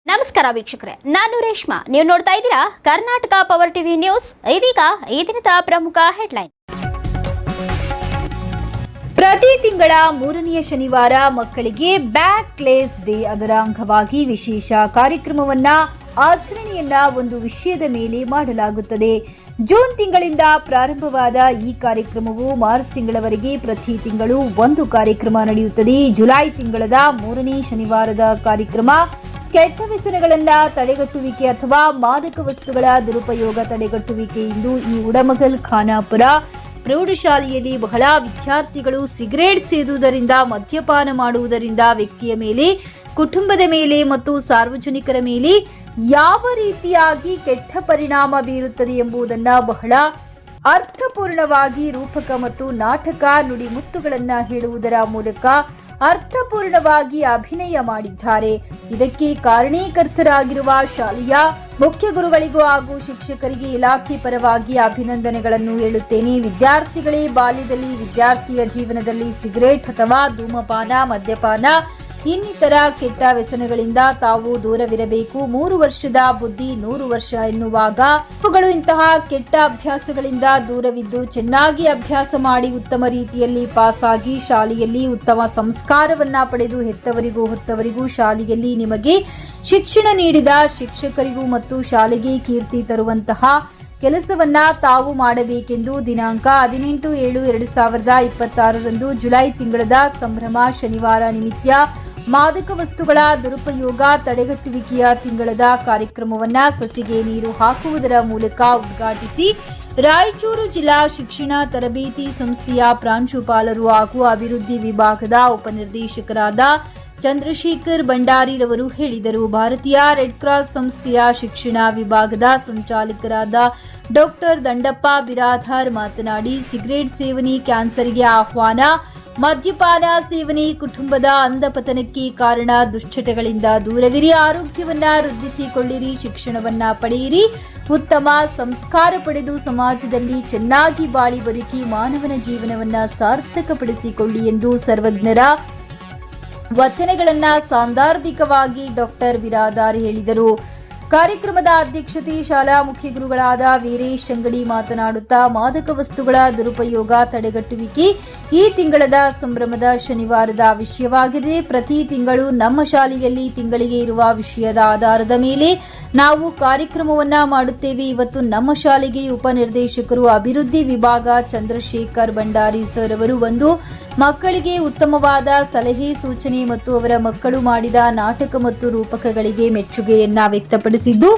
ನಮಸ್ಕಾರ ವೀಕ್ಷಕರೇ, ನಾನು ರೇಷ್ಮಾ. ನೀವು ನೋಡ್ತಾ ಇದ್ದೀರಾ ಕರ್ನಾಟಕ ಪವರ್ ಟಿವಿ ನ್ಯೂಸ್. ಇದೀಗ ಈ ದಿನದ ಪ್ರಮುಖ ಹೆಡ್ಲೈನ್. ಪ್ರತಿ ತಿಂಗಳ 3ನೇ ಶನಿವಾರ ಮಕ್ಕಳಿಗೆ ಬ್ಯಾಕ್ಲೆಸ್ ಡೇ. ಅದರ ಅಂಗವಾಗಿ ವಿಶೇಷ ಕಾರ್ಯಕ್ರಮವನ್ನ ಆಚರಣೆಯನ್ನ ಒಂದು ವಿಷಯದ ಮೇಲೆ ಮಾಡಲಾಗುತ್ತದೆ. ಜೂನ್ ತಿಂಗಳಿಂದ ಪ್ರಾರಂಭವಾದ ಈ ಕಾರ್ಯಕ್ರಮವು ಮಾರ್ಚ್ ತಿಂಗಳವರೆಗೆ ಪ್ರತಿ ತಿಂಗಳು ಒಂದು ಕಾರ್ಯಕ್ರಮ ನಡೆಯುತ್ತದೆ. ಜುಲೈ ತಿಂಗಳದ 3ನೇ ಶನಿವಾರದ ಕಾರ್ಯಕ್ರಮ ಕೆಟ್ಟ ವ್ಯಸನಗಳನ್ನ ತಡೆಗಟ್ಟುವಿಕೆ ಅಥವಾ ಮಾದಕ ವಸ್ತುಗಳ ದುರುಪಯೋಗ ತಡೆಗಟ್ಟುವಿಕೆ ಎಂದು ಈ ಉಡಮಗಲ್ ಖಾನಾಪುರ ಪ್ರೌಢಶಾಲೆಯಲ್ಲಿ ಬಹಳ ವಿದ್ಯಾರ್ಥಿಗಳು ಸಿಗರೇಟ್ ಸೇದುವುದರಿಂದ, ಮದ್ಯಪಾನ ಮಾಡುವುದರಿಂದ ವ್ಯಕ್ತಿಯ ಮೇಲೆ, ಕುಟುಂಬದ ಮೇಲೆ ಮತ್ತು ಸಾರ್ವಜನಿಕರ ಮೇಲೆ ಯಾವ ರೀತಿಯಾಗಿ ಕೆಟ್ಟ ಪರಿಣಾಮ ಬೀರುತ್ತದೆ ಎಂಬುದನ್ನು ಬಹಳ ಅರ್ಥಪೂರ್ಣವಾಗಿ ರೂಪಕ ಮತ್ತು ನಾಟಕ ನುಡಿಮುತ್ತುಗಳನ್ನು ಹೇಳುವುದರ ಮೂಲಕ ಅರ್ಥಪೂರ್ಣವಾಗಿ ಅಭಿನಯ ಮಾಡಿದ್ದಾರೆ. ಇದಕ್ಕೆ ಕಾರಣೀಕರ್ತರಾಗಿರುವ ಶಾಲೆಯ ಮುಖ್ಯ ಗುರುಗಳಿಗೂ ಹಾಗೂ ಶಿಕ್ಷಕರಿಗೆ ಇಲಾಖೆ ಪರವಾಗಿ ಅಭಿನಂದನೆಗಳನ್ನು ಹೇಳುತ್ತೇನೆ. ವಿದ್ಯಾರ್ಥಿಗಳೇ, ಬಾಲ್ಯದಲ್ಲಿ ವಿದ್ಯಾರ್ಥಿಯ ಜೀವನದಲ್ಲಿ ಸಿಗರೇಟ್ ಅಥವಾ ಧೂಮಪಾನ, ಮದ್ಯಪಾನ ಇನ್ನಿತರ ಕೆಟ್ಟ ವ್ಯಸನಗಳಿಂದ ತಾವು ದೂರವಿರಬೇಕು. 3 ವರ್ಷದ ಬುದ್ಧಿ 100 ವರ್ಷ ಎನ್ನುವಾಗ ಮಕ್ಕಳು ಇಂತಹ ಕೆಟ್ಟ ಅಭ್ಯಾಸಗಳಿಂದ ದೂರವಿದ್ದು ಚೆನ್ನಾಗಿ ಅಭ್ಯಾಸ ಮಾಡಿ ಉತ್ತಮ ರೀತಿಯಲ್ಲಿ ಪಾಸ್ ಆಗಿ ಶಾಲೆಯಲ್ಲಿ ಉತ್ತಮ ಸಂಸ್ಕಾರವನ್ನ ಪಡೆದು ಹೆತ್ತವರಿಗೂ ಹೊತ್ತವರಿಗೂ ಶಾಲೆಯಲ್ಲಿ ನಿಮಗೆ ಶಿಕ್ಷಣ ನೀಡಿದ ಶಿಕ್ಷಕರಿಗೂ ಮತ್ತು ಶಾಲೆಗೆ ಕೀರ್ತಿ ತರುವಂತಹ ಕೆಲಸವನ್ನ ತಾವು ಮಾಡಬೇಕೆಂದು ದಿನಾಂಕ 18/7/2026 ಜುಲೈ ತಿಂಗಳದ ಸಂಭ್ರಮ ಶನಿವಾರ ನಿಮಿತ್ತ ಮಾದಕ ವಸ್ತುಗಳ ದುರುಪಯೋಗ ತಡೆಗಟ್ಟುವಿಕೆಯ ತಿಂಗಳದ ಕಾರ್ಯಕ್ರಮವನ್ನ ಸಸಿಗೆ ನೀರು ಹಾಕುವುದರ ಮೂಲಕ ಉದ್ಘಾಟಿಸಿ ರಾಯಚೂರು ಜಿಲ್ಲಾ ಶಿಕ್ಷಣ ತರಬೇತಿ ಸಂಸ್ಥೆಯ ಪ್ರಾಂಶುಪಾಲರು ಹಾಗೂ ಅಭಿವೃದ್ಧಿ ವಿಭಾಗದ ಉಪನಿರ್ದೇಶಕರಾದ ಚಂದ್ರಶೇಖರ್ ಭಂಡಾರಿರವರು ಹೇಳಿದರು. ಭಾರತೀಯ ರೆಡ್ ಕ್ರಾಸ್ ಸಂಸ್ಥೆಯ ಶಿಕ್ಷಣ ವಿಭಾಗದ ಸಂಚಾಲಕರಾದ ಡಾಕ್ಟರ್ ದಂಡಪ್ಪ ಬಿರಾದಾರ್ ಮಾತನಾಡಿ, ಸಿಗರೇಟ್ ಸೇವನೆ ಕ್ಯಾನ್ಸರ್ಗೆ ಆಹ್ವಾನ, ಮದ್ಯಪಾನ ಸೇವನೆ ಕುಟುಂಬದ ಅಂಧಪತನಕ್ಕೆ ಕಾರಣ. ದುಶ್ಚಟಗಳಿಂದ ದೂರವಿರಿ, ಆರೋಗ್ಯವನ್ನ ವೃದ್ಧಿಸಿಕೊಳ್ಳಿರಿ, ಶಿಕ್ಷಣವನ್ನ ಪಡೆಯಿರಿ, ಉತ್ತಮ ಸಂಸ್ಕಾರ ಪಡೆದು ಸಮಾಜದಲ್ಲಿ ಚೆನ್ನಾಗಿ ಬಾಳಿ ಬದುಕಿ ಮಾನವನ ಜೀವನವನ್ನ ಸಾರ್ಥಕಪಡಿಸಿಕೊಳ್ಳಿ ಎಂದು ಸರ್ವಜ್ಞರ ವಚನಗಳನ್ನ ಸಾಂದರ್ಭಿಕವಾಗಿ ಡಾಕ್ಟರ್ ಬಿರಾದಾರ್ ಹೇಳಿದರು. ಕಾರ್ಯಕ್ರಮದ ಅಧ್ಯಕ್ಷತೆ ಶಾಲಾ ಮುಖ್ಯ ಗುರುಗಳಾದ ವೀರೇಶ್ ಅಂಗಡಿ ಮಾತನಾಡುತ್ತಾ, ಮಾದಕ ವಸ್ತುಗಳ ದುರುಪಯೋಗ ತಡೆಗಟ್ಟುವಿಕೆ ಈ ತಿಂಗಳದ ಸಂಭ್ರಮದ ಶನಿವಾರದ ವಿಷಯವಾಗಿದೆ. ಪ್ರತಿ ತಿಂಗಳು ನಮ್ಮ ಶಾಲೆಯಲ್ಲಿ ತಿಂಗಳಿಗೆ ಇರುವ ವಿಷಯದ ಆಧಾರದ ಮೇಲೆ ನಾವು ಕಾರ್ಯಕ್ರಮವನ್ನ ಮಾಡುತ್ತೇವೆ. ಇವತ್ತು ನಮ್ಮ ಶಾಲೆಗೆ ಉಪನಿರ್ದೇಶಕರು ಅಭಿವೃದ್ಧಿ ವಿಭಾಗ ಚಂದ್ರಶೇಖರ್ ಭಂಡಾರಿ ಸರ್ ಅವರು ಬಂದು ಮಕ್ಕಳಿಗೆ ಉತ್ತಮವಾದ ಸಲಹೆ ಸೂಚನೆ ಮತ್ತು ಅವರ ಮಕ್ಕಳು ಮಾಡಿದ ನಾಟಕ ಮತ್ತು ರೂಪಕಗಳಿಗೆ ಮೆಚ್ಚುಗೆಯನ್ನ ವ್ಯಕ್ತಪಡಿಸಿದ್ದು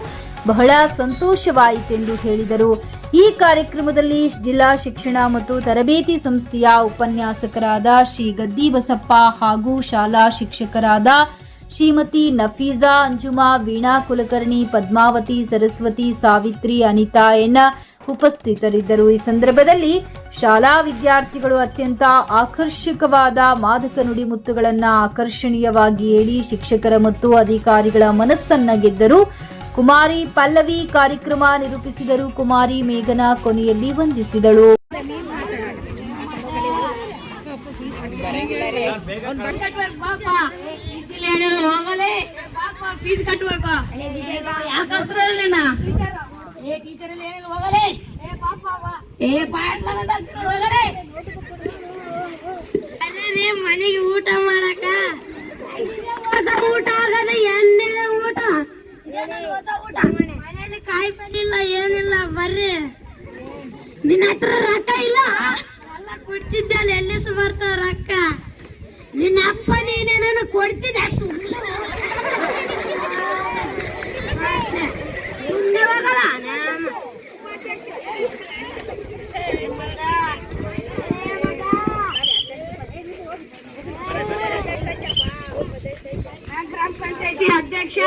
ಬಹಳ ಸಂತೋಷವಾಯಿತೆಂದು ಹೇಳಿದರು. ಈ ಕಾರ್ಯಕ್ರಮದಲ್ಲಿ ಜಿಲ್ಲಾ ಶಿಕ್ಷಣ ಮತ್ತು ತರಬೇತಿ ಸಂಸ್ಥೆಯ ಉಪನ್ಯಾಸಕರಾದ ಶ್ರೀ ಗದ್ದಿ ಬಸಪ್ಪ ಹಾಗೂ ಶಾಲಾ ಶಿಕ್ಷಕರಾದ ಶ್ರೀಮತಿ ನಫೀಜಾ, ಅಂಜುಮಾ, ವೀಣಾ ಕುಲಕರ್ಣಿ, ಪದ್ಮಾವತಿ, ಸರಸ್ವತಿ, ಸಾವಿತ್ರಿ, ಅನಿತಾ ಎನ್ ಉಪಸ್ಥಿತರಿದ್ದರು. ಈ ಸಂದರ್ಭದಲ್ಲಿ ಶಾಲಾ ವಿದ್ಯಾರ್ಥಿಗಳು ಅತ್ಯಂತ ಆಕರ್ಷಕವಾದ ಮಾದಕ ನುಡಿಮುತ್ತುಗಳನ್ನು ಆಕರ್ಷಣೀಯವಾಗಿ ಹೇಳಿ ಶಿಕ್ಷಕರ ಮತ್ತು ಅಧಿಕಾರಿಗಳ ಮನಸ್ಸನ್ನ ಗೆದ್ದರು. ಕುಮಾರಿ ಪಲ್ಲವಿ ಕಾರ್ಯಕ್ರಮ ನಿರೂಪಿಸಿದರು. ಕುಮಾರಿ ಮೇಘನಾ ಕೊನೆಯಲ್ಲಿ ವಂದಿಸಿದಳು. ಮನೆಗೆ ಊಟ ಮಾಡಕ ಊಟ ಆಗದ ಎಣ್ಣೆ ಊಟ ಮನೇಲಿ ಕಾಯಿ ಪಲ್ಯ ಏನಿಲ್ಲ. ಬರ್ರಿ, ನಿನ್ನ ಹತ್ರ ರೊಕ್ಕ ಇಲ್ಲ, ಎಲ್ಲ ಕೊಡ್ತಿದ್ದಲ್ಲ, ಎಲ್ಲಿಸು ಬರ್ತಾವ ರೊಕ್ಕ. ನಿನ್ನ ಅಪ್ಪ ನೀನೇನ ಕೊಡ್ತಿದ್ದ ಸುಮ್ಮನೆ ಹೋಗಲ್ಲ. ಗ್ರಾಮ ಪಂಚಾಯತಿ ಅಧ್ಯಕ್ಷ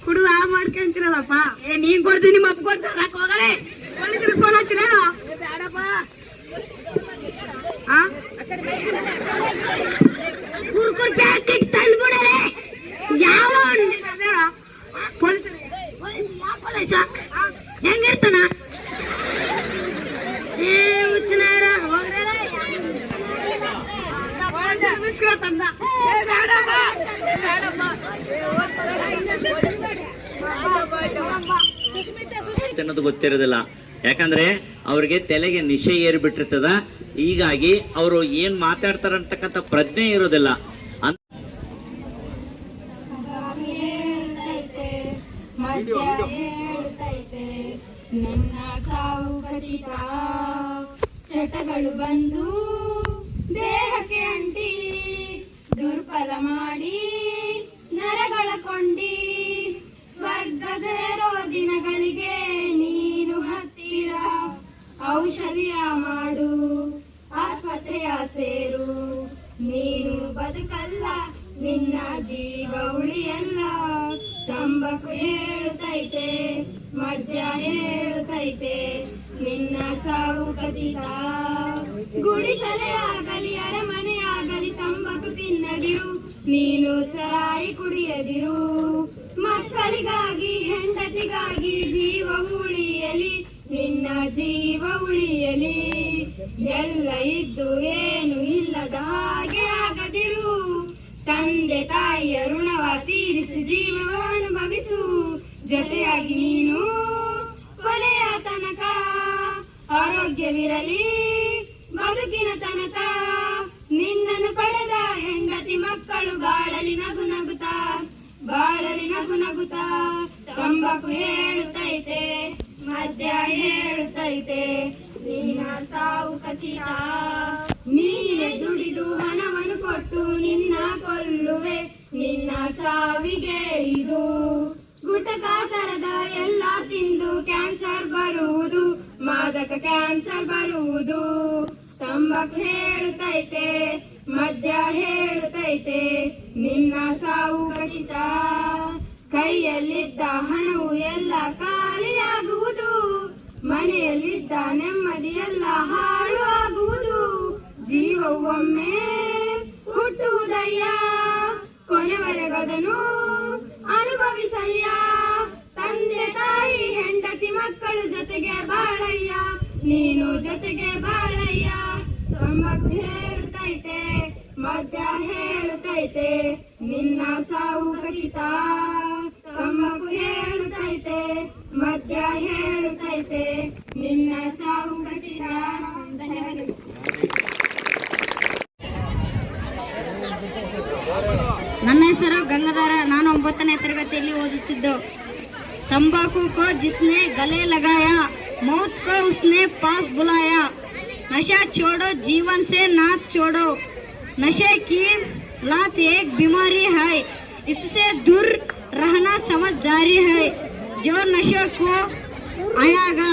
ಕುಡಿದು ಹಾಳು ಮಾಡ್ಕೊಂತಿರಲ್ಲಪ್ಪ. ನೀನ್ ಕೊಡ್ತೀನಿ, ನಿಮ್ಮ ಅಪ್ಪ ಕೊಡ್ತಾರ, ಹೋಗಲೇ ಪೊಲೀಸರಿಗೆ ಫೋನ್ ಹಚ್ಚಿರೇನು? ಬೇಡಪ್ಪ, ಕುರ್ಕುರ್ ಪ್ಯಾಕೆಟ್ ತಂದ್ಬಿಡಲೆ. ಯಾವ ಪೊಲೀಸ್ ಹೆಂಗಿರ್ತಾನ? ಅನ್ನೋದು ಗೊತ್ತಿರೋದಿಲ್ಲ. ಯಾಕಂದ್ರೆ ಅವ್ರಿಗೆ ತಲೆಗೆ ನಿಶೆ ಏರ್ಬಿಟ್ಟಿರ್ತದ. ಹೀಗಾಗಿ ಅವರು ಏನ್ ಮಾತಾಡ್ತಾರಂತಕ್ಕಂಥ ಪ್ರಜ್ಞೆ ಇರೋದಿಲ್ಲ. ನನ್ನ ಸಾವು ಖಚಿತ, ಚಟಗಳು ಬಂದು ದೇಹಕ್ಕೆ ಅಂಟಿ ದುರ್ಬಲ ಮಾಡಿ ನರಗಳ ಕೊಂಡಿ, ಸ್ವರ್ಗ ಸೇರೋ ದಿನಗಳಿಗೆ ನೀನು ಹತ್ತಿರ, ಔಷಧಿಯ ಮಾಡು ಆಸ್ಪತ್ರೆಯ ಸೇರು, ನೀನು ಬದುಕಲ್ಲ ನಿನ್ನ ಜೀವ ಉಳಿಯಲ್ಲ. ತಂಬಾಕು ಹೇಳುತ್ತೈತೆ, ಮದ್ಯ ಹೇಳುತ್ತೈತೆ, ನಿನ್ನ ಸಾವು ಖಚಿತ. ಗುಡಿಸಲೇ ಆಗಲಿ ಅರಮನೆ ಆಗಲಿ ತಂಬಾಕು ತಿನ್ನದಿರು, ನೀನು ಸರಾಯಿ ಕುಡಿಯದಿರು. ಮಕ್ಕಳಿಗಾಗಿ ಹೆಂಡತಿಗಾಗಿ ಜೀವ ಉಳಿಯಲಿ, ನಿನ್ನ ಜೀವ ಉಳಿಯಲಿ. ಎಲ್ಲ ಇದ್ದು ಏನು ಇಲ್ಲದ ಹಾಗೆ ಆಗದಿರು, ತಂದೆ ತಾಯಿಯ ಋಣವ ತೀರಿಸಿ ಜೀವ ಅನುಭವಿಸು. ಜೊತೆಯಾಗಿ ನೀನು ಕೊನೆಯ ತನಕ ಆರೋಗ್ಯವಿರಲಿ ಬದುಕಿನ ತನಕ. ನಿನ್ನನ್ನು ಪಡೆದ ಹೆಂಡತಿ ಮಕ್ಕಳು ಬಾಳಲಿ ನಗು ನಗುತ್ತಾ, ಬಾಳಲಿ ನಗು ನಗುತ್ತಾ. ತಂಬಾಕು ಹೇಳುತ್ತೈತೆ, ಮದ್ಯ ಹೇಳುತ್ತೈತೆ, ನೀನ ಸಾವು ಖಚಿತ. ನೀನೆ ದುಡಿದು ಹಣವನ್ನು ಕೊಟ್ಟು ನಿನ್ನ ಕೊಲ್ಲುವೆ, ನಿನ್ನ ಸಾವಿಗೆ ಇದು. ಗುಟಕ ತರದ ಎಲ್ಲ ತಿಂದು ಕ್ಯಾನ್ಸರ್ ಬರುವುದು, ಮಾದಕ ಕ್ಯಾನ್ಸರ್ ಬರುವುದು. ತಂಬಾಕು ಹೇಳುತ್ತೈತೆ, ಮದ್ಯ ಹೇಳುತ್ತೈತೆ, ನಿನ್ನ ಸಾವು ಖಚಿತ. ಕೈಯಲ್ಲಿದ್ದ ಹಣವು ಎಲ್ಲ ಖಾಲಿಯಾಗುವುದು, ಮನೆಯಲ್ಲಿದ್ದ ನೆಮ್ಮದಿ ಎಲ್ಲ ಹಾಳು ಆಗುವುದು. ಜೀವವು ಒಮ್ಮೆ ಹುಟ್ಟುವುದಯ್ಯ, ಕೊನೆವರೆಗದನು ಅನುಭವಿಸಯ್ಯ. ತಂದೆ ತಾಯಿ ಹೆಂಡತಿ ಮಕ್ಕಳು ಜೊತೆಗೆ ಬಾಳಯ್ಯ, ನೀನು ಜೊತೆಗೆ ಬಾಳಯ್ಯ. ತಂಬಾಕು ಹೇಳುತ್ತೈತೆ, ಮದ್ಯ ಹೇಳುತ್ತೈತೆ, ನಿನ್ನ ಸಾವು ಖಚಿತ. ತಂಬಾಕು ಹೇಳುತ್ತೈತೆ, ಮದ್ಯ ಹೇಳುತ್ತೈತೆ, ನಿನ್ನ ಸಾವು ಖಚಿತ. ಧನ್ಯವಾದಗಳು. ನನ್ನ ಹೆಸರು ಗಂಗಾಧರ. ನಾನು 9ನೇ ತರಗತಿಯಲ್ಲಿ ಓದುತ್ತಿದ್ದು. तंबाकू को जिसने गले लगाया, मौत को उसने पास बुलाया. नशा छोड़ो जीवन से नात छोड़ो, नशे की लत एक बीमारी है, इससे दूर रहना समझदारी है. जो नशे को आएगा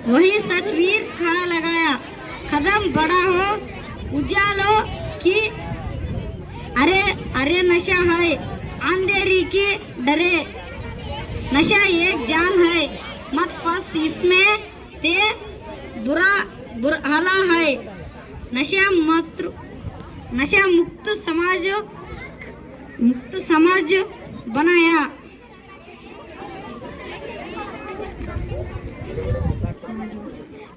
वही सच भी खा लगाया. कदम बड़ा हो उजालों की, अरे अरे नशा है अंधेरी की डरे. नशा एक जान है मत फंस इसमें, ते बुरा बुरा है. नशा मुक्त समाज बनाया.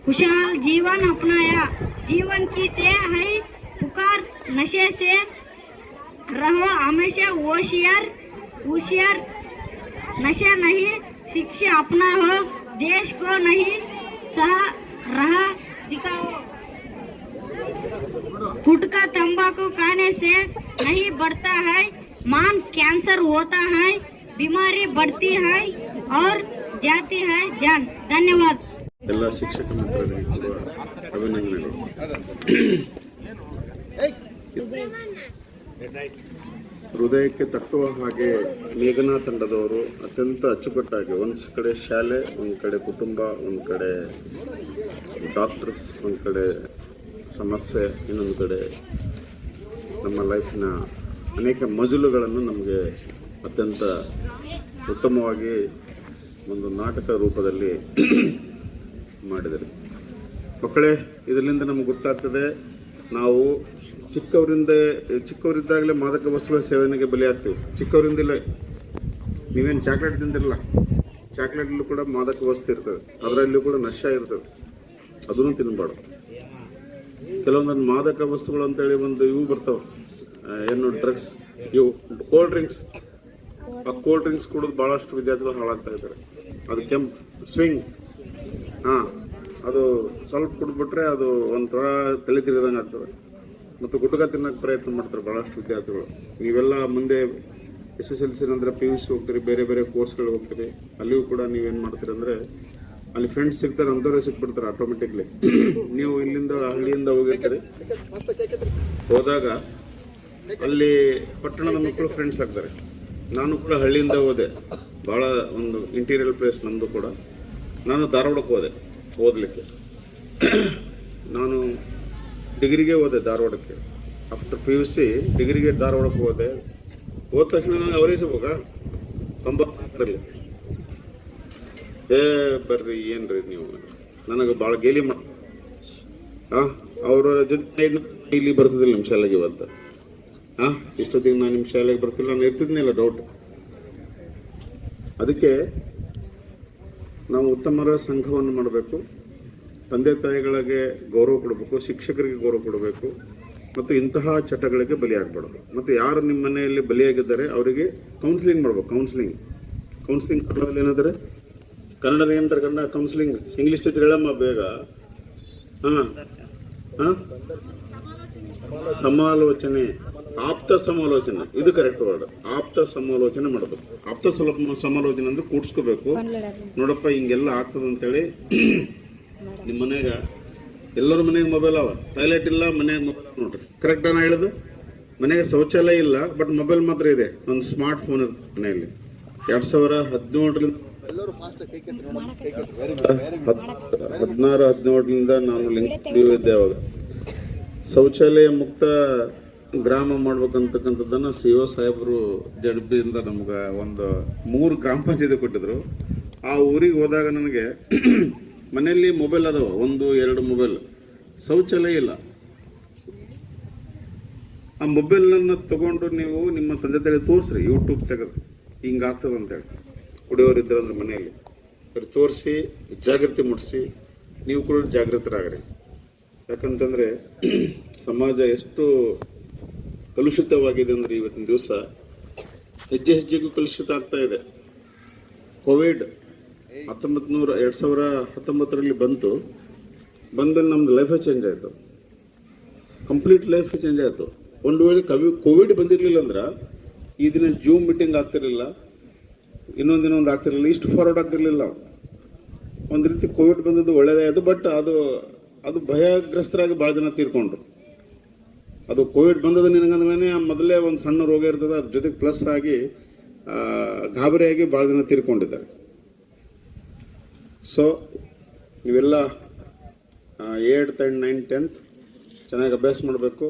खुशहाल जीवन अपनाया. जीवन की ते है पुकार, नशे से रहो हमेशा होशियार होशियार. नशा नहीं शिक्षा अपना हो, देश को नहीं सह रहा दिखाओ. गुटखा तंबाकू खाने से नहीं बढ़ता है मान, कैंसर होता है, बीमारी बढ़ती है और जाती है जान. धन्यवाद. ಎಲ್ಲ ಶಿಕ್ಷಕ ಮಿತ್ರರಿಗೆ ಕೂಡ ಅಭಿನಂದನೆಗಳು. ಹೃದಯಕ್ಕೆ ತಟ್ಟುವ ಹಾಗೆ ಮೇಘನಾ ತಂಡದವರು ಅತ್ಯಂತ ಅಚ್ಚುಕಟ್ಟಾಗಿ ಒಂದು ಕಡೆ ಶಾಲೆ, ಒಂದು ಕಡೆ ಕುಟುಂಬ, ಒಂದು ಕಡೆ ಡಾಕ್ಟರ್ಸ್, ಒಂದು ಕಡೆ ಸಮಸ್ಯೆ, ಇನ್ನೊಂದು ಕಡೆ ನಮ್ಮ ಲೈಫಿನ ಅನೇಕ ಮಜಲುಗಳನ್ನು ನಮಗೆ ಅತ್ಯಂತ ಉತ್ತಮವಾಗಿ ಒಂದು ನಾಟಕ ರೂಪದಲ್ಲಿ ಮಕ್ಕಳೇ, ಇದರಿಂದ ನಮ್ಗೆ ಗೊತ್ತಾಗ್ತದೆ ನಾವು ಚಿಕ್ಕವರಿದ್ದಾಗಲೇ ಮಾದಕ ವಸ್ತುಗಳ ಸೇವನೆಗೆ ಬಲಿಯಾಗ್ತೀವಿ. ಚಿಕ್ಕವರಿಂದಲೇ ನೀವೇನು ಚಾಕ್ಲೇಟ್ ತಿಂದಿರಲ್ಲ, ಚಾಕ್ಲೇಟಲ್ಲೂ ಕೂಡ ಮಾದಕ ವಸ್ತು ಇರ್ತದೆ, ಅದರಲ್ಲೂ ಕೂಡ ನಶೆ ಇರ್ತದೆ, ಅದನ್ನು ತಿನ್ನಬಾರ್ದು. ಕೆಲವೊಂದೊಂದು ಮಾದಕ ವಸ್ತುಗಳು ಅಂತೇಳಿ ಒಂದು ಇವು ಬರ್ತಾವೆ, ಏನು ಡ್ರಗ್ಸ್, ಇವು ಕೋಲ್ಡ್ ಡ್ರಿಂಕ್ಸ್. ಆ ಕೋಲ್ಡ್ ಡ್ರಿಂಕ್ಸ್ ಕುಡಿದು ಭಾಳಷ್ಟು ವಿದ್ಯಾರ್ಥಿಗಳು ಹಾಳಾಗ್ತಾ ಇದ್ದಾರೆ. ಅದು ಕೆಂಪು ಸ್ವಿಂಗ್, ಹಾಂ, ಅದು ಸ್ವಲ್ಪ ಕುಡಿದ್ಬಿಟ್ರೆ ಅದು ಒಂಥರ ತಲೆ ತಿರುಗದಂಗೆ ಆಗ್ತದೆ. ಮತ್ತು ಗುಟ್ಕ ತಿನ್ನೋಕೆ ಪ್ರಯತ್ನ ಮಾಡ್ತಾರೆ ಭಾಳಷ್ಟು ವಿದ್ಯಾರ್ಥಿಗಳು. ನೀವೆಲ್ಲ ಮುಂದೆ SSLC ನಂತರ PUC ಹೋಗ್ತೀರಿ, ಬೇರೆ ಬೇರೆ ಕೋರ್ಸ್ಗಳು ಹೋಗ್ತೀರಿ, ಅಲ್ಲಿಯೂ ಕೂಡ ನೀವೇನು ಮಾಡ್ತೀರಿ ಅಂದರೆ ಅಲ್ಲಿ ಫ್ರೆಂಡ್ಸ್ ಸಿಗ್ತಾರೆ, ಅಂಥವ್ರೆ ಸಿಕ್ಬಿಡ್ತಾರೆ ಆಟೋಮೆಟಿಕ್ಲಿ. ನೀವು ಇಲ್ಲಿಂದ ಹಳ್ಳಿಯಿಂದ ಹೋಗಿರ್ತೀರಿ, ಹೋದಾಗ ಅಲ್ಲಿ ಪಟ್ಟಣದ ಮಕ್ಕಳು ಫ್ರೆಂಡ್ಸ್ ಆಗ್ತಾರೆ. ನಾನು ಕೂಡ ಹಳ್ಳಿಯಿಂದ ಹೋದೆ, ಭಾಳ ಒಂದು ಇಂಟೀರಿಯರ್ ಪ್ಲೇಸ್ ನಮ್ಮದು ಕೂಡ. ನಾನು ಧಾರವಾಡಕ್ಕೆ ಹೋದೆ ಓದಲಿಕ್ಕೆ. ನಾನು ಡಿಗ್ರಿಗೆ ಹೋದೆ ಧಾರವಾಡಕ್ಕೆ. ಆಫ್ಟರ್ PUC ಡಿಗ್ರಿಗೆ ಧಾರವಾಡಕ್ಕೆ ಹೋದೆ. ಹೋದ ತಕ್ಷಣ ನನಗೆ ಅವರೇ ಸಿಗೋಗ 94ರಲ್ಲಿ ಬರ್ರಿ ಏನ್ರಿ ನೀವು ನನಗೆ ಭಾಳ ಗೇಲಿ ಮಾಡಿ ಅವರ ಜೊತೆ ಇಲ್ಲಿ ಬರ್ತಿದ್ದಿಲ್ಲ ನಿಮ್ಮ ಶಾಲೆಗೆ ಇವತ್ತು. ಇಷ್ಟೊತ್ತಿಗೆ ನಾನು ನಿಮ್ಮ ಶಾಲೆಗೆ ಬರ್ತಿಲ್ಲ, ನಾನು ಇರ್ತಿದ್ನಿಲ್ಲ ಡೌಟ್. ಅದಕ್ಕೆ ನಾವು ಉತ್ತಮರ ಸಂಘವನ್ನು ಮಾಡಬೇಕು, ತಂದೆ ತಾಯಿಗಳಿಗೆ ಗೌರವ ಕೊಡಬೇಕು, ಶಿಕ್ಷಕರಿಗೆ ಗೌರವ ಕೊಡಬೇಕು, ಮತ್ತು ಇಂತಹ ಚಟಗಳಿಗೆ ಬಲಿಯಾಗಬಾರ್ದು. ಮತ್ತು ಯಾರು ನಿಮ್ಮ ಮನೆಯಲ್ಲಿ ಬಲಿಯಾಗಿದ್ದಾರೆ ಅವರಿಗೆ ಕೌನ್ಸಿಲಿಂಗ್ ಮಾಡ್ಬೇಕು. ಕೌನ್ಸಿಲಿಂಗ್ ಕನ್ನಡದಲ್ಲಿ ಏನಾದರೆ ಕನ್ನಡದಲ್ಲಿ ಏನಂತಾರೆ, ಕನ್ನಡ ಕೌನ್ಸಿಲಿಂಗ್, ಇಂಗ್ಲೀಷ್ ಟೀಚರ್ ಹೇಳಮ್ಮ ಬೇಗ. ಸಮಾಲೋಚನೆ, ಆಪ್ತ ಸಮಾಲೋಚನೆ, ಇದು ಕರೆಕ್ಟ್ ವರ್ಡ್. ಆಪ್ತ ಸಮಾಲೋಚನೆ ಮಾಡಬೇಕು. ಆಪ್ತ ಸಮಾಲೋಚನೆ ಅಂದ್ರೆ ಕೂಡ್ಸ್ಕೋಬೇಕು. ನೋಡಪ್ಪ ಹಿಂಗೆಲ್ಲ ಆಗ್ತದೆ ಅಂತೇಳಿ. ನಿಮ್ಮ ಮನೆಗ ಎಲ್ಲರ ಮನೆಗೆ ಮೊಬೈಲ್ ಅವ, ಟಾಯ್ಲೆಟ್ ಇಲ್ಲ, ಮನೆಯಾಗ ಮೊಬೈಲ್ ನೋಡ್ರಿ. ಕರೆಕ್ಟ್ ಅನ್ನ ಹೇಳುದು? ಮನೆಗೆ ಶೌಚಾಲಯ ಇಲ್ಲ, ಬಟ್ ಮೊಬೈಲ್ ಮಾತ್ರ ಇದೆ, ಒಂದು ಸ್ಮಾರ್ಟ್ ಫೋನ್ ಇರುತ್ತೆ ಮನೆಯಲ್ಲಿ. 2017ರಿಂದ 17ರಿಂದ ನಾನು ಲಿಂಕ್ ಇದ್ದೆ. ಅವಾಗ ಶೌಚಾಲಯ ಮುಕ್ತ ಗ್ರಾಮ ಮಾಡ್ಬೇಕಂತಕ್ಕಂಥದ್ದನ್ನ CO ಸಾಹೇಬರು ಜಡ್ಬಿಯಿಂದ ನಮ್ಗೆ ಒಂದು 3 ಗ್ರಾಮ ಪಂಚಾಯತಿ ಕೊಟ್ಟಿದ್ರು. ಆ ಊರಿಗೆ ಹೋದಾಗ ನನಗೆ ಮನೆಯಲ್ಲಿ ಮೊಬೈಲ್ ಅದಾವ, 1-2 ಮೊಬೈಲ್, ಶೌಚಾಲಯ ಇಲ್ಲ. ಆ ಮೊಬೈಲನ್ನು ತಗೊಂಡು ನೀವು ನಿಮ್ಮ ತಂದೆ ತಾಯಿ ತೋರಿಸ್ರಿ, ಯೂಟ್ಯೂಬ್ ತೆಗೆದು ಹಿಂಗಾಗ್ತದೆ ಅಂತೇಳಿ. ಕುಡಿಯೋರು ಇದ್ರಂದ್ರೆ ಮನೆಯಲ್ಲಿ ತೋರಿಸಿ ಜಾಗೃತಿ ಮೂಡಿಸಿ, ನೀವು ಕೂಡ ಜಾಗೃತರಾಗ್ರಿ. ಯಾಕಂತಂದ್ರೆ ಸಮಾಜ ಎಷ್ಟು ಕಲುಷಿತವಾಗಿದೆ ಅಂದ್ರೆ ಇವತ್ತಿನ ದಿವಸ ಹೆಜ್ಜೆ ಹೆಜ್ಜೆಗೂ ಕಲುಷಿತ ಆಗ್ತಾ ಇದೆ. ಕೋವಿಡ್ 2019ರಲ್ಲಿ ಬಂದಲ್ಲಿ ನಮ್ದು ಲೈಫೇ ಚೇಂಜ್ ಆಯಿತು, ಕಂಪ್ಲೀಟ್ ಲೈಫ್ ಚೇಂಜ್ ಆಯಿತು. ಒಂದು ವೇಳೆ ಕೋವಿಡ್ ಬಂದಿರಲಿಲ್ಲ ಅಂದ್ರೆ ಈ ದಿನ ಜೂಮ್ ಮೀಟಿಂಗ್ ಆಗ್ತಿರಲಿಲ್ಲ, ಇನ್ನೊಂದು ಆಗ್ತಿರಲಿಲ್ಲ, ಇಷ್ಟು ಫಾರ್ವರ್ಡ್ ಆಗ್ತಿರ್ಲಿಲ್ಲ. ಒಂದು ರೀತಿ ಕೋವಿಡ್ ಬಂದದ್ದು ಒಳ್ಳೇದೇ ಆಯಿತು. ಬಟ್ ಅದು ಭಯಗ್ರಸ್ತರಾಗಿ ಭಾಳ ಜನ ತೀರ್ಕೊಂಡ್ರು. ಅದು ಕೋವಿಡ್ ಬಂದದ್ದು ನಿನಗಂದ್ಮೇಲೆ ಮೊದಲೇ ಒಂದು ಸಣ್ಣ ರೋಗ ಇರ್ತದೆ, ಅದ್ರ ಜೊತೆಗೆ ಪ್ಲಸ್ ಆಗಿ ಗಾಬರಿಯಾಗಿ ಭಾಳ ಜನ ತೀರ್ಕೊಂಡಿದ್ದಾರೆ. ಸೊ ನೀವೆಲ್ಲ 8th and 9th 10th ಚೆನ್ನಾಗಿ ಅಭ್ಯಾಸ ಮಾಡಬೇಕು.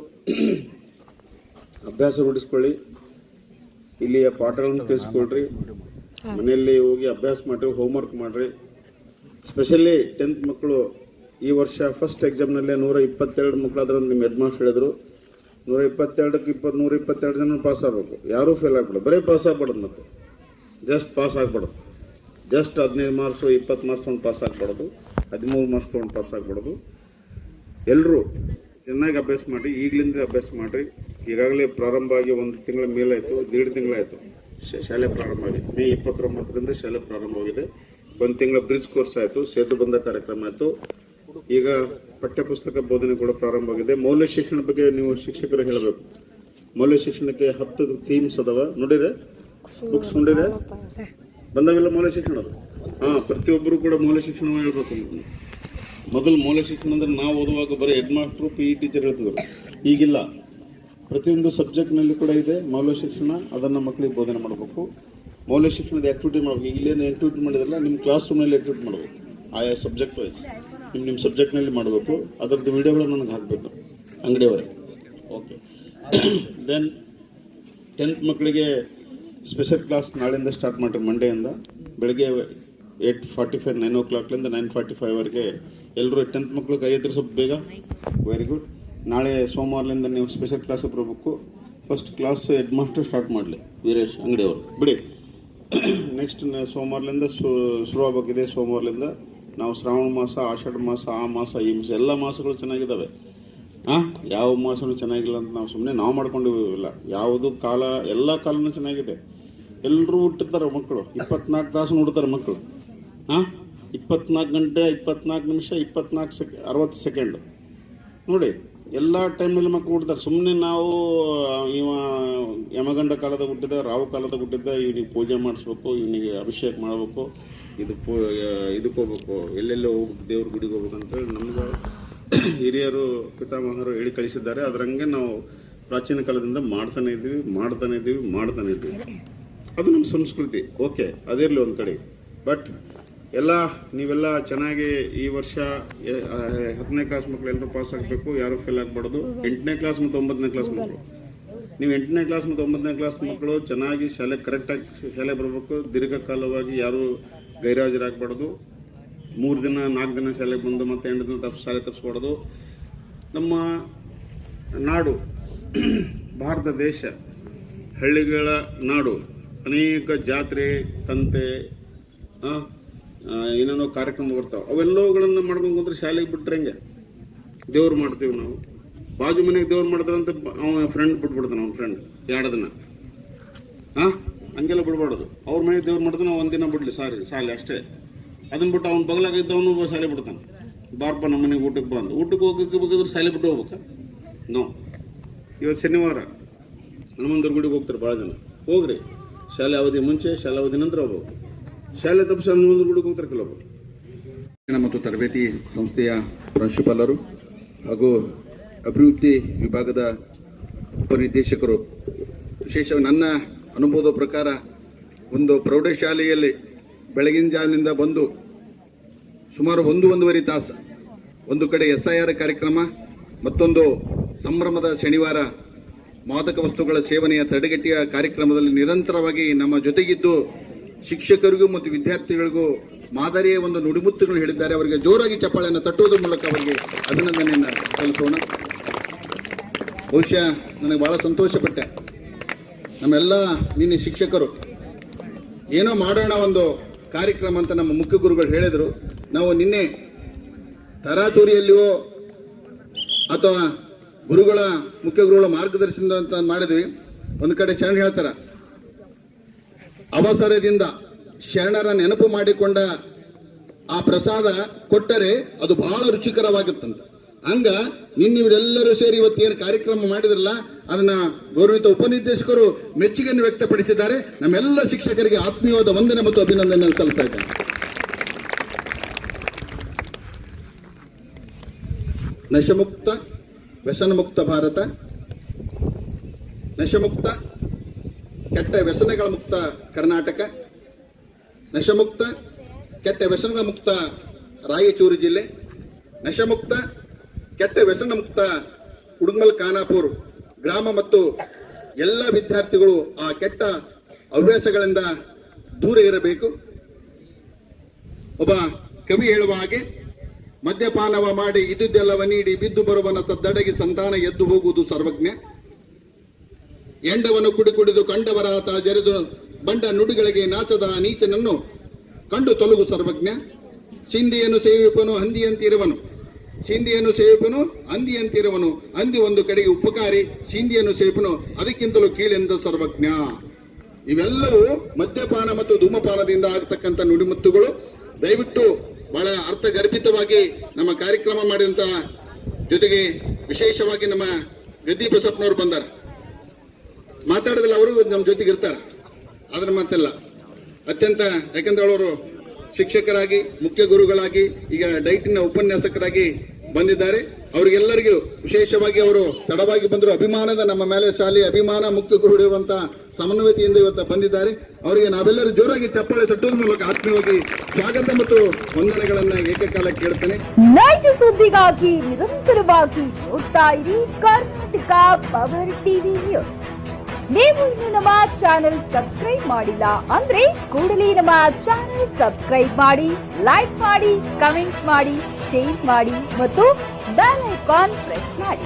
ಅಭ್ಯಾಸ ರೂಢಿಸ್ಕೊಳ್ಳಿ, ಇಲ್ಲಿಯ ಪಾಠಗಳನ್ನು ತಿಳಿಸ್ಕೊಳ್ರಿ, ಮನೆಯಲ್ಲಿ ಹೋಗಿ ಅಭ್ಯಾಸ ಮಾಡಿರಿ, ಹೋಮ್ವರ್ಕ್ ಮಾಡಿರಿ. ಸ್ಪೆಷಲಿ 10th ಮಕ್ಕಳು ಈ ವರ್ಷ ಫಸ್ಟ್ ಎಕ್ಸಾಮ್ನಲ್ಲೇ 122 ಮಕ್ಕಳು ಅದರಲ್ಲಿ ನಿಮ್ಮ ಹೆಡ್ ಮಾಸ್ಟರ್ ಹೇಳಿದ್ರು 122ಕ್ಕೆ 122 ಜನ ಪಾಸ್ ಆಗಬೇಕು, ಯಾರೂ ಫೇಲ್ ಆಗ್ಬಿಡೋದು, ಬರೀ ಪಾಸ್ ಆಗ್ಬಿಡೋದು. ಮತ್ತು ಜಸ್ಟ್ ಪಾಸ್ ಆಗ್ಬಿಡೋದು, ಜಸ್ಟ್ 15 ಮಾರ್ಕ್ಸು 20 ಮಾರ್ಕ್ಸ್ ತೊಗೊಂಡು ಪಾಸ್ ಆಗ್ಬಿಡೋದು, 13 ಮಾರ್ಕ್ಸ್ ತೊಗೊಂಡು ಪಾಸ್ ಆಗ್ಬಿಡೋದು. ಎಲ್ಲರೂ ಚೆನ್ನಾಗಿ ಅಭ್ಯಾಸ ಮಾಡಿ, ಈಗಲಿಂದ ಅಭ್ಯಾಸ ಮಾಡಿರಿ. ಈಗಾಗಲೇ ಪ್ರಾರಂಭ ಆಗಿ 1 ತಿಂಗಳ ಮೇಲಾಯಿತು, 1.5 ತಿಂಗಳಾಯಿತು ಶಾಲೆ ಪ್ರಾರಂಭ ಆಗಿ. ಮೇ 29ರಿಂದ ಶಾಲೆ ಪ್ರಾರಂಭವಾಗಿದೆ. 1 ತಿಂಗಳ ಬ್ರಿಡ್ಜ್ ಕೋರ್ಸ್ ಆಯಿತು, ಸೇತು ಬಂಧ ಕಾರ್ಯಕ್ರಮ ಆಯಿತು. ಈಗ ಪಠ್ಯಪುಸ್ತಕ ಬೋಧನೆ ಕೂಡ ಪ್ರಾರಂಭವಾಗಿದೆ. ಮೌಲ್ಯ ಶಿಕ್ಷಣ ಬಗ್ಗೆ ನೀವು ಶಿಕ್ಷಕರು ಹೇಳಬೇಕು. ಮೌಲ್ಯ ಶಿಕ್ಷಣಕ್ಕೆ 10 ಥೀಮ್ಸ್ ಅದಾವ, ನೋಡಿದ್ರೆ ಬುಕ್ಸ್ ನೋಡಿದ್ರೆ ಬಂದಾವೆಲ್ಲ ಮೌಲ್ಯ ಶಿಕ್ಷಣ. ಪ್ರತಿಯೊಬ್ಬರು ಕೂಡ ಮೌಲ್ಯ ಶಿಕ್ಷಣ ಹೇಳ್ಬೇಕು. ಮೊದಲು ಮೌಲ್ಯ ಶಿಕ್ಷಣ ಅಂದ್ರೆ ನಾವು ಓದುವಾಗ ಬರೀ ಹೆಡ್ ಮಾಸ್ಟ್ರು PE ಟೀಚರ್ ಹೇಳ್ತಿದ್ರು, ಈಗಿಲ್ಲ. ಪ್ರತಿಯೊಂದು ಸಬ್ಜೆಕ್ಟ್ನಲ್ಲಿ ಕೂಡ ಇದೆ ಮೌಲ್ಯ ಶಿಕ್ಷಣ, ಅದನ್ನು ಮಕ್ಕಳಿಗೆ ಬೋಧನೆ ಮಾಡಬೇಕು. ಮೌಲ್ಯ ಶಿಕ್ಷಣದ ಆಕ್ಟಿವಿಟಿ ಮಾಡಬೇಕು. ಇಲ್ಲೇನು ಆಕ್ಟಿವಿಟಿ ಮಾಡಿದ್ರಲ್ಲ ನಿಮ್ಮ ಕ್ಲಾಸ್ ರೂಮ್ನಲ್ಲಿ ಆಕ್ಟಿವಿಟಿ ಮಾಡಬೇಕು. ಆಯಾ ಸಬ್ಜೆಕ್ಟ್ ವೈಸ್ ನಿಮ್ಮ ಸಬ್ಜೆಕ್ಟ್ನಲ್ಲಿ ಮಾಡಬೇಕು. ಅದರದ್ದು ವಿಡಿಯೋಗಳು ನನಗೆ ಹಾಕಬೇಕು ಅಂಗಡಿಯವರೇ. ಓಕೆ. ದೆನ್ 10th ಮಕ್ಕಳಿಗೆ ಸ್ಪೆಷಲ್ ಕ್ಲಾಸ್ ನಾಳೆಯಿಂದ ಸ್ಟಾರ್ಟ್ ಮಾಡಿರಿ. ಮಂಡೆಯಿಂದ ಬೆಳಗ್ಗೆ 8:45 9 o'clockಲಿಂದ 9:45ವರೆಗೆ ಎಲ್ಲರೂ 10th ಮಕ್ಕಳು ಕೈ ಎತ್ತಿರಿ ಸ್ವಲ್ಪ ಬೇಗ. Very good. ನಾಳೆ ಸೋಮವಾರದಿಂದ ನೀವು ಸ್ಪೆಷಲ್ ಕ್ಲಾಸಿಗೆ ಬರಬೇಕು. First class head master start ಮಾಡಲಿ, ವೀರೇಶ್ ಅಂಗಡಿಯವರು ಬಿಡಿ. ನೆಕ್ಸ್ಟ್ ಸೋಮವಾರಲಿಂದ ಶುರುವಾಗಬೇಕಿದೆ. ಸೋಮವಾರಲಿಂದ ನಾವು ಶ್ರಾವಣ ಮಾಸ, ಆಷಾಢ ಮಾಸ, ಆ ಮಾಸ, ಈ ಮಾಸ, ಎಲ್ಲ ಮಾಸಗಳು ಚೆನ್ನಾಗಿದ್ದಾವೆ. ಯಾವ ಮಾಸನೂ ಚೆನ್ನಾಗಿಲ್ಲ ಅಂತ ನಾವು ಮಾಡ್ಕೊಂಡಿಲ್ಲ. ಯಾವುದು ಕಾಲ, ಎಲ್ಲ ಕಾಲನೂ ಚೆನ್ನಾಗಿದೆ. ಎಲ್ಲರೂ ಹುಟ್ಟಿರ್ತಾರೆ ಮಕ್ಕಳು, 24 ತಾಸು ನೋಡ್ತಾರೆ ಮಕ್ಕಳು. ಹಾಂ 24 ಗಂಟೆ 24 ನಿಮಿಷ 60 ಸೆಕೆಂಡ್ ನೋಡಿ. ಎಲ್ಲ ಟೈಮ್ನಲ್ಲಿ ಮಕ್ಕಳು ಹುಡ್ತಾರೆ. ಸುಮ್ಮನೆ ನಾವು ಇವ ಯಮಗಂಡ ಕಾಲದ ಹುಟ್ಟಿದ, ರಾವು ಕಾಲದ ಹುಟ್ಟಿದ್ದ, ಇವನಿಗೆ ಪೂಜೆ ಮಾಡಿಸ್ಬೇಕು, ಇವನಿಗೆ ಅಭಿಷೇಕ ಮಾಡಬೇಕು, ಇದಕ್ಕೆ ಹೋಗ್ಬೇಕು, ಎಲ್ಲೆಲ್ಲೋ ಹೋಗ್ಬೇಕು, ದೇವ್ರ ಗುಡಿಗೆ ಹೋಗ್ಬೇಕು ಅಂತೇಳಿ ನಮ್ಗೆ ಹಿರಿಯರು ಪಿತಾಮಹರು ಹೇಳಿ ಕಳಿಸಿದ್ದಾರೆ. ಅದರಂಗೆ ನಾವು ಪ್ರಾಚೀನ ಕಾಲದಿಂದ ಮಾಡ್ತಾನೆ ಇದ್ದೀವಿ. ಅದು ನಮ್ಮ ಸಂಸ್ಕೃತಿ. ಓಕೆ, ಅದಿರಲಿ ಒಂದು ಕಡೆ. ಬಟ್ ನೀವೆಲ್ಲ ಚೆನ್ನಾಗಿ ಈ ವರ್ಷ 10ನೇ ಕ್ಲಾಸ್ ಮಕ್ಕಳು ಎಲ್ಲರೂ ಪಾಸ್ ಆಗಬೇಕು, ಯಾರು ಫೇಲ್ ಆಗಬಾರ್ದು. 8ನೇ ಕ್ಲಾಸ್ ಮತ್ತು 9ನೇ ಕ್ಲಾಸ್ ಮಕ್ಕಳು, ನೀವು 8ನೇ ಕ್ಲಾಸ್ ಮತ್ತು 9ನೇ ಕ್ಲಾಸ್ ಮಕ್ಕಳು ಚೆನ್ನಾಗಿ ಕರೆಕ್ಟಾಗಿ ಶಾಲೆ ಬರಬೇಕು. ದೀರ್ಘಕಾಲವಾಗಿ ಯಾರು ಗೈರಾಜರಾಗಬಾರ್ದು. 3 ದಿನ 4 ದಿನ ಶಾಲೆಗೆ ಬಂದು ಮತ್ತೆ 8 ದಿನ ಶಾಲೆ ತಪ್ಪಿಸ್ಬಾರ್ದು. ನಮ್ಮ ನಾಡು ಭಾರತ ದೇಶ ಹಳ್ಳಿಗಳ ನಾಡು. ಅನೇಕ ಜಾತ್ರೆ, ಕಂತೆ, ಏನೇನೋ ಕಾರ್ಯಕ್ರಮ ಬರ್ತಾವೆ. ಅವೆಲ್ಲವುಗಳನ್ನು ಮಾಡ್ಕೊಂಡು ಹೋದ್ರೆ ಶಾಲೆಗೆ ಬಿಟ್ರೆ ಹೆಂಗೆ? ದೇವ್ರು ಮಾಡ್ತೀವಿ ನಾವು. ಬಾಜು ಮನೆಗೆ ದೇವ್ರು ಮಾಡ್ತಾರಂತ ಅವನ ಫ್ರೆಂಡ್ ಬಿಟ್ಬಿಡ್ತಾನೆ. ಅವನ ಫ್ರೆಂಡ್ 2 ದಿನ ಹಂಗೆಲ್ಲ ಬಿಡ್ಬಾರ್ದು. ಅವ್ರ ಮನೆಗೆ ದೇವ್ರು ಮಾಡ್ತಾನೆ, ನಾವು 1 ದಿನ ಬಿಡ್ಲಿ ಶಾಲೆ ಅಷ್ಟೇ. ಅದನ್ನ ಬಿಟ್ಟು ಅವ್ನು ಬಗಲಾಗಿದ್ದವನು ಶಾಲೆ ಬಿಡ್ತಾನೆ. ಬಾರಪ್ಪ ನಮ್ಮ ಮನೆಗೆ ಊಟಕ್ಕೆ ಹೋಗಕ್ಕೆ ಬೇಕಾದ್ರೆ ಶಾಲೆ ಬಿಟ್ಟು ಹೋಗ್ಬೇಕ? ನೋ. ಇವತ್ತು ಶನಿವಾರ ಹನುಮಂತರ ಗುಡಿಗೆ ಹೋಗ್ತಾರೆ ಭಾಳ ಜನ. ಹೋಗ್ರಿ, ಶಾಲೆ ಅವಧಿ ಮುಂಚೆ, ಶಾಲೆ ಅವಧಿ ನಂತರ ಹೋಗ್ಬೇಕು. ಶಾಲೆ ತಪ್ಪಿಸಿ ಹನುಮಂತರ ಗುಡಿಗೆ ಹೋಗ್ತಾರೆ ಕೆಲವೊಬ್ಬರು. ಮತ್ತು ತರಬೇತಿ ಸಂಸ್ಥೆಯ ಪ್ರಾಂಶುಪಾಲರು ಹಾಗೂ ಅಭಿವೃದ್ಧಿ ವಿಭಾಗದ ಉಪನಿರ್ದೇಶಕರು, ವಿಶೇಷವಾಗಿ ನನ್ನ ಅನುಭವದ ಪ್ರಕಾರ ಒಂದು ಪ್ರೌಢಶಾಲೆಯಲ್ಲಿ ಬೆಳಗಿನ ಜಾವನಿಂದ ಬಂದು ಸುಮಾರು 1-1.5 ತಾಸು ಒಂದು ಕಡೆ SIR ಕಾರ್ಯಕ್ರಮ, ಮತ್ತೊಂದು ಸಂಭ್ರಮದ ಶನಿವಾರ ಮಾದಕ ವಸ್ತುಗಳ ಸೇವನೆಯ ತಡೆಗಟ್ಟುವ ಕಾರ್ಯಕ್ರಮದಲ್ಲಿ ನಿರಂತರವಾಗಿ ನಮ್ಮ ಜೊತೆಗಿದ್ದು ಶಿಕ್ಷಕರಿಗೂ ಮತ್ತು ವಿದ್ಯಾರ್ಥಿಗಳಿಗೂ ಮಾದರಿಯ ಒಂದು ನುಡಿಮುತ್ತುಗಳನ್ನು ಹೇಳಿದ್ದಾರೆ. ಅವರಿಗೆ ಜೋರಾಗಿ ಚಪ್ಪಾಳೆಯನ್ನು ತಟ್ಟುವುದರ ಮೂಲಕ ಅವರಿಗೆ ಅಭಿನಂದನೆಯನ್ನು ಸಲ್ಲಿಸೋಣ. ಬಹುಶಃ ನನಗೆ ಬಹಳ ಸಂತೋಷಪಟ್ಟೆ. ನಮ್ಮೆಲ್ಲ ನಿನ್ನೆ ಶಿಕ್ಷಕರು ಏನೋ ಮಾಡೋಣ ಒಂದು ಕಾರ್ಯಕ್ರಮ ಅಂತ ನಮ್ಮ ಮುಖ್ಯ ಗುರುಗಳು ಹೇಳಿದರು. ನಾವು ನಿನ್ನೆ ತರಾತುರಿಯಲ್ಲಿಯೋ ಅಥವಾ ಮುಖ್ಯ ಗುರುಗಳ ಮಾರ್ಗದರ್ಶನ ಅಂತ ಮಾಡಿದ್ವಿ. ಒಂದು ಕಡೆ ಶರಣ ಹೇಳ್ತಾರ, ಅವಸರದಿಂದ ಶರಣರ ನೆನಪು ಮಾಡಿಕೊಂಡ ಆ ಪ್ರಸಾದ ಕೊಟ್ಟರೆ ಅದು ಬಹಳ ರುಚಿಕರವಾಗುತ್ತಂತ. ಹಂಗ ನೀವೆಲ್ಲರೂ ಸೇರಿ ಇವತ್ತೇನು ಕಾರ್ಯಕ್ರಮ ಮಾಡಿದ್ರಲ್ಲ, ಅದನ್ನ ಗೌರವಿತ ಉಪನಿರ್ದೇಶಕರು ಮೆಚ್ಚುಗೆಯನ್ನು ವ್ಯಕ್ತಪಡಿಸಿದ್ದಾರೆ. ನಮ್ಮೆಲ್ಲ ಶಿಕ್ಷಕರಿಗೆ ಆತ್ಮೀಯವಾದ ವಂದನೆ ಮತ್ತು ಅಭಿನಂದನೆ ಸಲ್ಲಿಸ್ತಾ ಇದ್ದಾರೆ. ನಶಮುಕ್ತ ವ್ಯಸನಮುಕ್ತ ಭಾರತ, ನಶಮುಕ್ತ ಕೆಟ್ಟ ವ್ಯಸನಗಳ ಮುಕ್ತ ಕರ್ನಾಟಕ, ನಶಮುಕ್ತ ಕೆಟ್ಟ ವ್ಯಸನಗಳ ಮುಕ್ತ ರಾಯಚೂರು ಜಿಲ್ಲೆ, ನಶಮುಕ್ತ ಕೆಟ್ಟ ವ್ಯಸನ ಮುಕ್ತ ಉಡುಗಮಲ್ ಖಾನಾಪುರ ಗ್ರಾಮ ಮತ್ತು ಎಲ್ಲ ವಿದ್ಯಾರ್ಥಿಗಳು ಆ ಕೆಟ್ಟ ಹವ್ಯಾಸಗಳಿಂದ ದೂರ ಇರಬೇಕು. ಒಬ್ಬ ಕವಿ ಹೇಳುವ ಹಾಗೆ, ಮದ್ಯಪಾನವ ಮಾಡಿ ಇದ್ದುದೆಲ್ಲವ ನೀಡಿ ಬಿದ್ದು ಬರುವನ ಸದ್ದಡಗಿ ಸಂತಾನ ಎದ್ದು ಹೋಗುವುದು ಸರ್ವಜ್ಞ. ಎಂಡವನ್ನು ಕುಡಿದು ಕಂಡವರಾತ ಜರಿದು ಬಂಡ ನುಡಿಗಳಿಗೆ ನಾಚದ ನೀಚನನ್ನು ಕಂಡು ತೊಲಗು ಸರ್ವಜ್ಞ. ಸಿಂಧಿಯನ್ನು ಸೇವಿಪನು ಹಂದಿಯಂತಿರುವನು, ಸಿಂಧಿಯನ್ನು ಸೇವಿಪನು ಹಂದಿಯಂತಿರುವನು, ಹಂದಿ ಒಂದು ಕಡೆಗೆ ಉಪಕಾರಿ, ಸಿಂಧಿಯನ್ನು ಸೇವಿಪನು ಅದಕ್ಕಿಂತಲೂ ಕೀಳೆಂದ ಸರ್ವಜ್ಞ. ಇವೆಲ್ಲವೂ ಮದ್ಯಪಾನ ಮತ್ತು ಧೂಮಪಾನದಿಂದ ಆಗತಕ್ಕಂಥ ನುಡಿಮುತ್ತುಗಳು. ದಯವಿಟ್ಟು ಬಹಳ ಅರ್ಥಗರ್ಭಿತವಾಗಿ ನಮ್ಮ ಕಾರ್ಯಕ್ರಮ ಮಾಡಿದಂತ, ಜೊತೆಗೆ ವಿಶೇಷವಾಗಿ ನಮ್ಮ ಗದ್ದಿ ಬಸಪ್ಪನವರು ಬಂದಾರ. ಮಾತಾಡೋದಿಲ್ಲ, ಅವರು ನಮ್ಮ ಜೊತೆಗೆ ಇರ್ತಾರೆ. ಆದ್ರೆ ಮಾತೆಲ್ಲ ಅತ್ಯಂತ, ಯಾಕಂದ್ರೆ ಅವರು ಶಿಕ್ಷಕರಾಗಿ, ಮುಖ್ಯ ಗುರುಗಳಾಗಿ, ಈಗ ಡೈಟಿನ ಉಪನ್ಯಾಸಕರಾಗಿ ಬಂದಿದ್ದಾರೆ. ಅವರಿಗೆಲ್ಲರಿಗೂ ವಿಶೇಷವಾಗಿ ಅವರು ತಡವಾಗಿ ಬಂದರು. ಅಭಿಮಾನದ ನಮ್ಮ ಮೇಲೆ ಶಾಲೆ ಅಭಿಮಾನ ಮುಖ್ಯ ಗುರು ಇರುವಂತಹ ಸಮನ್ವಯತೆಯಿಂದ ಇವತ್ತು ಬಂದಿದ್ದಾರೆ. ಅವರಿಗೆ ನಾವೆಲ್ಲರೂ ಜೋರಾಗಿ ಚಪ್ಪಾಳೆ ತಟ್ಟುವ ಮೂಲಕ ಆತ್ಮೀಯವಾಗಿ ಸ್ವಾಗತ ಮತ್ತು ವಂದನೆಗಳನ್ನ ಏಕಕಾಲ ಕೇಳ್ತೇನೆ. ನೈಜ ಸುದ್ದಿಗಾಗಿ ನಿರಂತರವಾಗಿ ನೋಡ್ತಾ ಇರಿ ಕರ್ನಾಟಕ ಪವರ್ ಟಿವಿ ನ್ಯೂಸ್. ನೀವು ಇನ್ನು ನಮ್ಮ ಚಾನೆಲ್ ಸಬ್ಸ್ಕ್ರೈಬ್ ಮಾಡಿಲ್ಲ ಅಂದ್ರೆ ಕೂಡಲೇ ನಮ್ಮ ಚಾನೆಲ್ ಸಬ್ಸ್ಕ್ರೈಬ್ ಮಾಡಿ, ಲೈಕ್ ಮಾಡಿ, ಕಮೆಂಟ್ ಮಾಡಿ, ಶೇರ್ ಮಾಡಿ ಮತ್ತು ಬೆಲ್ ಐಕಾನ್ ಪ್ರೆಸ್ ಮಾಡಿ.